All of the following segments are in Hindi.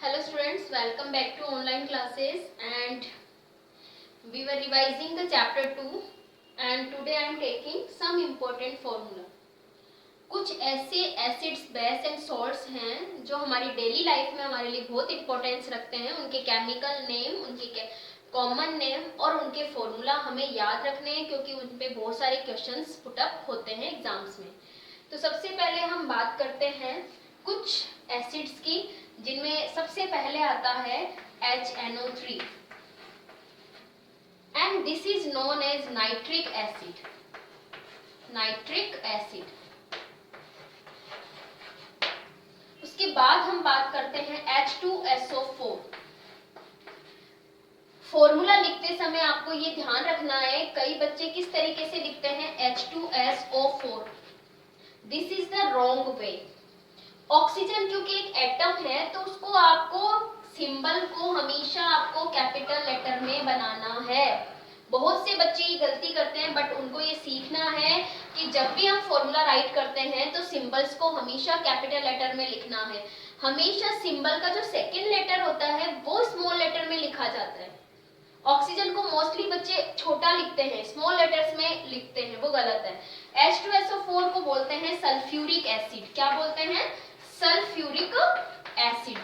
Hello students, welcome back to online classes and we were revising the chapter 2 and today I am taking some important formula. कुछ ऐसे एसिड्स, बेस एंड सॉल्ट्स हैं जो हमारी डेली लाइफ में हमारे लिए बहुत इंपॉर्टेंस रखते हैं। उनके केमिकल नेम, उनके कॉमन नेम और उनके फॉर्मूला हमें याद रखने हैं क्योंकि उन पे बहुत सारे क्वेश्चंस पुट अप होते हैं एग्जाम्स में। तो सबसे पहले हम बात करते हैं कुछ एसिड्स की, जिनमें सबसे पहले आता है HNO3 and this is known as nitric acid. Nitric acid. उसके बाद हम बात करते हैं H2SO4। फॉर्मूला लिखते समय आपको ये ध्यान रखना है, कई बच्चे किस तरीके से लिखते हैं H2SO4। This is the wrong way. Oxygen क्योंकि एक एटम है तो उसको आपको सिंबल को हमेशा आपको कैपिटल लेटर में बनाना है। बहुत से बच्चे ये गलती करते हैं, बट उनको ये सीखना है कि जब भी हम फॉर्मूला राइट करते हैं तो सिंबल्स को हमेशा कैपिटल लेटर में लिखना है। हमेशा सिंबल का जो सेकंड लेटर होता है वो स्मॉल लेटर में लिखा जाता है। ऑक्सीजन को मोस्टली बच्चे छोटा लिखते हैं, स्मॉल लेटर्स में लिखते हैं, वो गलत है। H2SO4 को बोलते हैं सल्फ्यूरिक एसिड। क्या बोलते हैं? Sulphuric acid.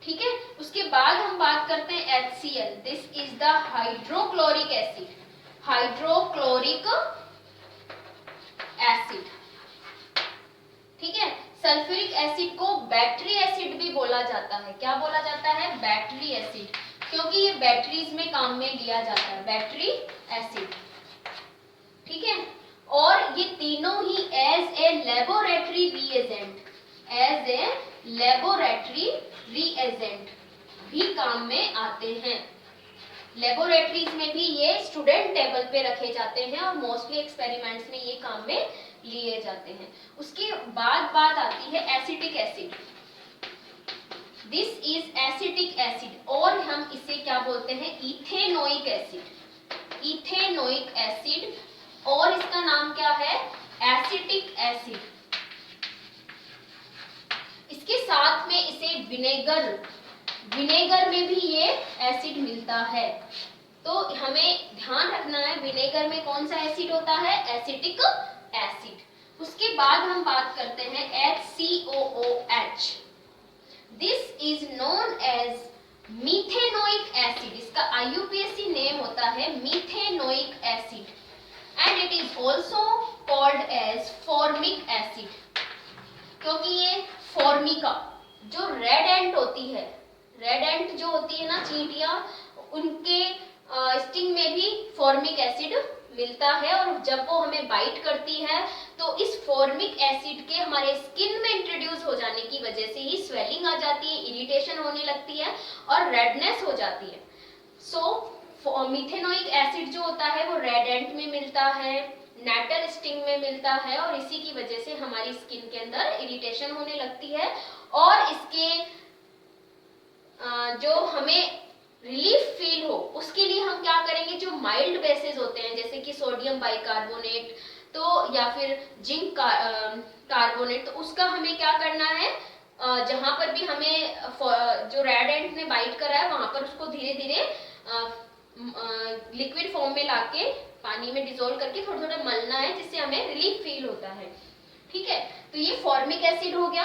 ठीक है। उसके बाद हम बात करते हैं HCl। This is the hydrochloric acid. Hydrochloric acid. ठीक है। सल्फ्यूरिक एसिड को बैटरी एसिड भी बोला जाता है। क्या बोला जाता है? बैटरी एसिड, क्योंकि ये बैटरीज में काम में लिया जाता है। Battery acid. ठीक है। और ये तीनों ही एज ए लेबोरेटरी रिएजेंट भी काम में आते हैं। लेबोरेटरीज में भी ये स्टूडेंट टेबल पे रखे जाते हैं और मोस्टली एक्सपेरिमेंट्स में ये काम में लिए जाते हैं। उसके बाद बात आती है acetic acid. This is acetic acid और हम इसे क्या बोलते हैं? Ethanoic acid. इथेनोइक एसिड और इसका नाम क्या है? Acetic acid. इसके साथ में इसे विनेगर में भी ये एसिड मिलता है। तो हमें ध्यान रखना है विनेगर में कौन सा एसिड होता है? Acetic acid. उसके बाद हम बात करते हैं HCOOH। This is known as methanoic acid. इसका IUPAC नेम होता है methanoic acid and it is also called as formic acid, क्योंकि ये फॉर्मिका जो रेड एंट होती है, रेड एंट जो होती है ना, चींटियां, उनके स्टिंग में भी फॉर्मिक एसिड मिलता है और जब वो हमें बाइट करती है तो इस फॉर्मिक एसिड के हमारे स्किन में इंट्रोड्यूस हो जाने की वजह से ही स्वेलिंग आ जाती है, इरिटेशन होने लगती है और रेडनेस हो जाती है। सो मीथेनोइक एसिड जो होता है वो रेड एंट में मिलता है, नेटल स्टिंग में मिलता है और इसी की वजह से हमारी स्किन के अंदर इरिटेशन होने लगती है। और इसके जो हमें रिलीफ फील हो उसके लिए हम क्या करेंगे? जो माइल्ड बेसेस होते हैं जैसे कि सोडियम बाइकार्बोनेट तो या फिर जिंक कार्बोनेट, तो उसका हमें क्या करना है? जहां पर भी हमें जो रेड एंट ने बाइट करा है वहां पर उसको धीरे धीरे लिक्विड फॉर्म में लाके पानी में डिसोल्व करके थोड़ा थोड़ा मलना है, जिससे हमें रिलीफ फील होता है। ठीक है। तो ये फॉर्मिक एसिड हो गया।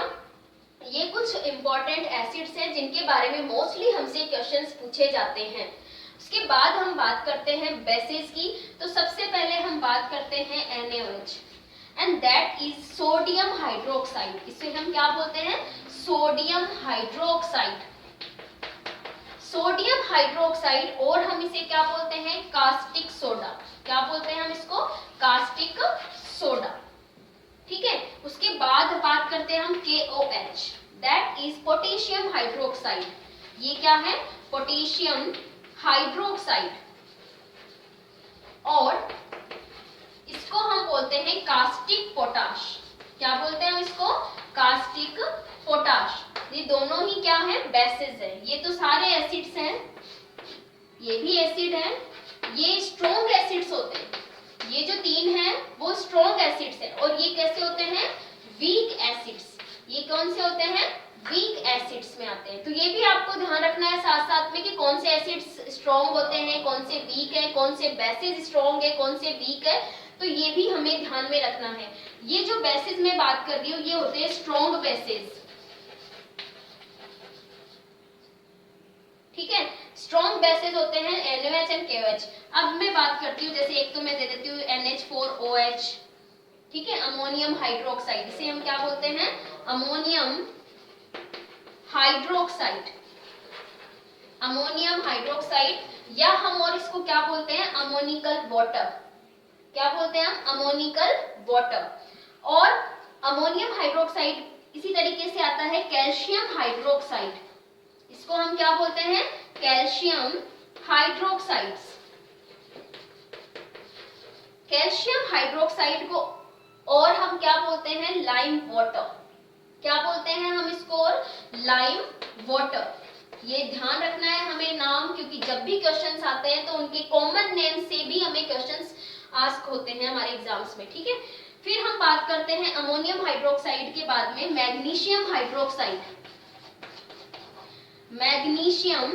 ये कुछ इंपॉर्टेंट एसिड्स हैं जिनके बारे में मोस्टली हमसे क्वेश्चंस पूछे जाते हैं। उसके बाद हम बात करते हैं बेसेस की। तो सबसे पहले हम बात करते हैं NaOH and that is sodium hydroxide. इसे हम क्या बोलते हैं? Sodium hydroxide. सोडियम हाइड्रोक्साइड और हम इसे क्या बोलते हैं? Caustic soda. क्या बोलते हैं हम इसको? Caustic soda. ठीक है। उसके बाद बात करते हैं हम KOH, that is potassium hydroxide. ये क्या है? Potassium hydroxide. और इसको हम बोलते हैं कास्टिक पोटाश। क्या बोलते हैं हम इसको? Caustic potash. ये दोनों ही क्या है? बेसिस है। ये तो सारे एसिड्स हैं, ये भी एसिड है, ये स्ट्रॉन्ग एसिड्स होते हैं। ये जो तीन हैं वो स्ट्रॉन्ग एसिड्स हैं और ये कैसे होते हैं? Weak acids. ये कौन से होते हैं? वीक एसिड्स में आते हैं। तो ये भी आपको ध्यान रखना है साथ साथ में कि कौन से एसिड्स स्ट्रॉन्ग होते हैं, कौन से वीक है, कौन से बेसिस स्ट्रॉन्ग है, कौन से वीक है, तो ये भी हमें ध्यान में रखना है। ये जो बेसिस में बात कर रही हूँ ये होते हैं स्ट्रॉन्ग बेसिस, ठीक है, स्ट्रॉन्ग बेसिस होते हैं NaOH एंड KOH। अब मैं बात करती हूँ, जैसे एक तो मैं दे देती हूँ NH4OH, ठीक है, अमोनियम हाइड्रोक्साइड, इसे हम क्या बोलते हैं, अमोनियम हाइड्रोक्साइड, अमोनियम हाइड्रोक्साइड, या हम और इसको क्या बोलते हैं, अमोनिकल वाटर, क्या बोलते हैं हम, अमोनिकल वाटर। और अमोनियम हाइड्रोक्साइड इसी तरीके से आता है कैल्शियम हाइड्रोक्साइड, इसको हम क्या बोलते हैं, कैल्शियम हाइड्रोक्साइड्स। कैल्शियम हाइड्रोक्साइड को और हम क्या बोलते हैं, लाइम वाटर, क्या बोलते हैं हम इसको, और लाइम वाटर। ये ध्यान रखना है हमें नाम, क्योंकि जब भी क्वेश्चंस आते हैं तो उनके कॉमन नेम से भी हमें क्वेश्चंस आस्क होते हैं हमारे एग्जाम्स में, ठीक है। फिर हम बात करते हैं अमोनियम हाइड्रोक्साइड के बाद में magnesium hydroxide, magnesium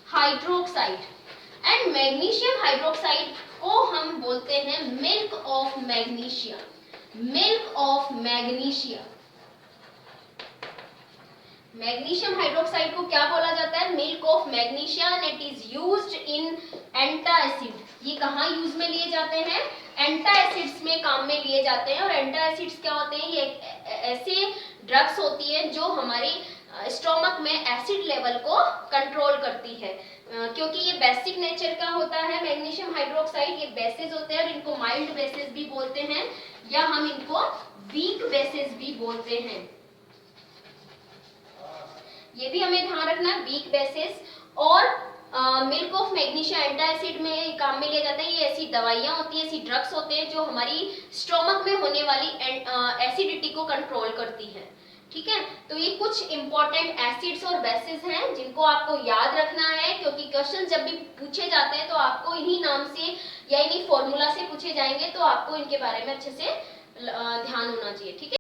hydroxide. And magnesium hydroxide को हम बोलते हैं milk of magnesia, milk of magnesia. Magnesium hydroxide को क्या बोला जाता है, milk of magnesia, and it is used in antacid. ये कहाँ यूज में लिए जाते हैं, एंटासिड्स में काम में लिए जाते हैं। और एंटासिड्स क्या होते हैं, ये ऐसे ड्रग्स होती हैं जो हमारी स्टोमक में एसिड लेवल को कंट्रोल करती है, क्योंकि ये बेसिक नेचर का होता है मैग्नीशियम हाइड्रोक्साइड। ये बेसिस होते हैं और इनको माइल्ड बेसिस भी बोलते हैं, या हम इनको वीक बेसिस भी बोलते हैं। ये भी हमें ध्यान रखना है, वीक बेसिस। और मिल्क ऑफ मैग्नीशिया एंटासिड में काम में लिया जाता है। ये ऐसी दवाइयां होती हैं, ऐसी ड्रग्स होते हैं जो हमारी स्टोमक में होने वाली एसिडिटी को कंट्रोल करती है, ठीक है। तो ये कुछ इंपॉर्टेंट एसिड्स और बेसिस हैं जिनको आपको याद रखना है, क्योंकि क्वेश्चन जब भी पूछे जाते हैं तो आपको इन्हीं नाम से या इन्हीं फॉर्मूला से पूछे जाएंगे, तो आपको इनके बारे में अच्छे से ध्यान होना चाहिए, ठीक है।